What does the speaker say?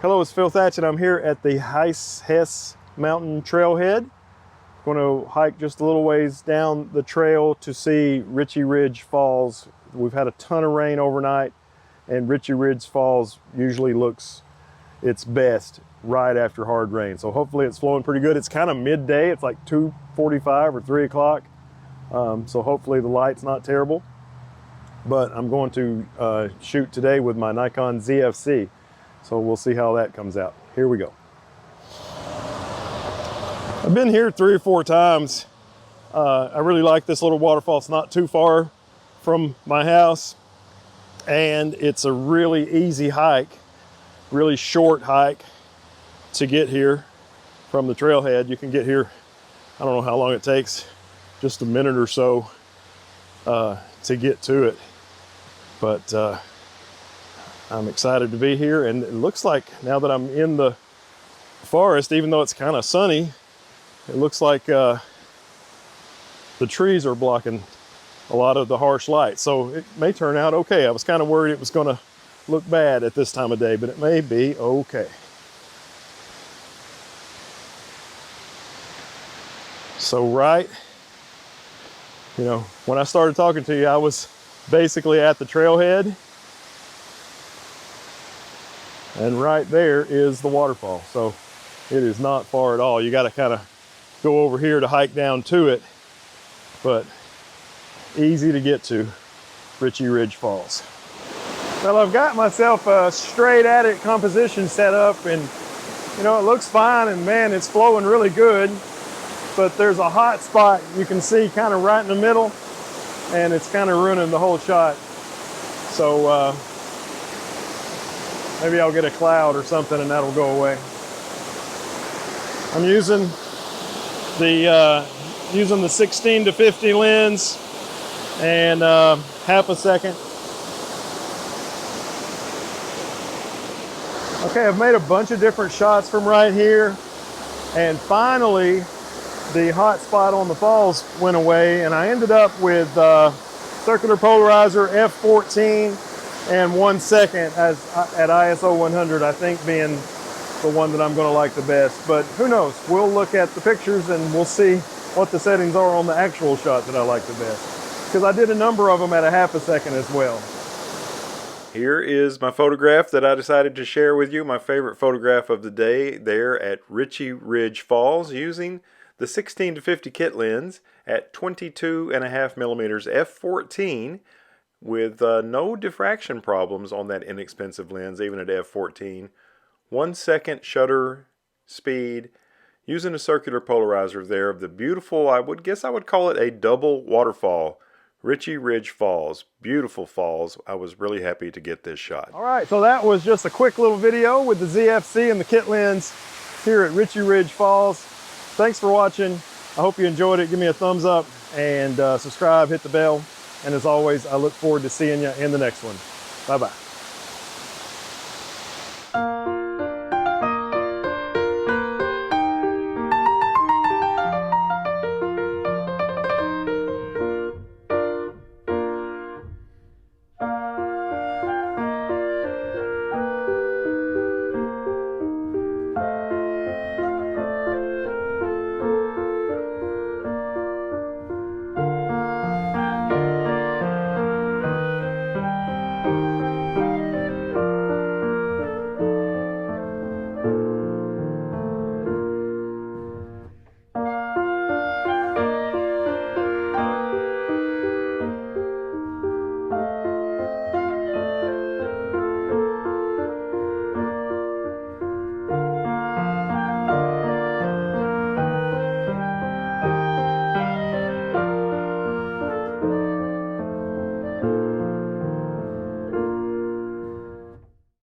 Hello, it's Phil Thatch, and I'm here at the Hess Mountain Trailhead. Going to hike just a little ways down the trail to see Richey Ridge Falls. We've had a ton of rain overnight, and Richey Ridge Falls usually looks its best right after hard rain. So hopefully it's flowing pretty good. It's kind of midday. It's like 2:45 or 3 o'clock. So hopefully the light's not terrible. But I'm going to shoot today with my Nikon ZFC. So we'll see how that comes out. Here we go. I've been here 3 or 4 times. I really like this little waterfall. It's not too far from my house, and it's a really easy hike, really short hike to get here from the trailhead. You can get here, I don't know how long it takes, just a minute or so to get to it. But I'm excited to be here, and it looks like now that I'm in the forest, even though it's kind of sunny, it looks like the trees are blocking a lot of the harsh light, so it may turn out okay. I was kind of worried it was going to look bad at this time of day, but it may be okay. So when I started talking to you, I was basically at the trailhead, and right there is the waterfall. So it is not far at all. You got to kind of go over here to hike down to it, but easy to get to Richey Ridge Falls. Well, I've got myself a straight at it composition set up, and it looks fine, and man, it's flowing really good, but there's a hot spot you can see kind of right in the middle, and it's kind of ruining the whole shot. So maybe I'll get a cloud or something and that'll go away. I'm using the 16 to 50 lens and half a second. Okay, I've made a bunch of different shots from right here, and finally the hot spot on the falls went away, and I ended up with circular polarizer f14 and 1 second at ISO 100, I think being the one that I'm going to like the best. But who knows? We'll look at the pictures and we'll see what the settings are on the actual shot that I like the best, because I did a number of them at a half a second as well. Here is my photograph that I decided to share with you, my favorite photograph of the day there at Richey Ridge Falls, using the 16 to 50 kit lens at 22.5 millimeters f14 with no diffraction problems on that inexpensive lens, even at f14. 1 second shutter speed, using a circular polarizer there of the beautiful, I would call it a double waterfall, Richey Ridge Falls. Beautiful falls. I was really happy to get this shot. All right, so that was just a quick little video with the ZFC and the kit lens here at Richey Ridge Falls. Thanks for watching. I hope you enjoyed it. Give me a thumbs up and subscribe, hit the bell. And as always, I look forward to seeing you in the next one. Bye-bye.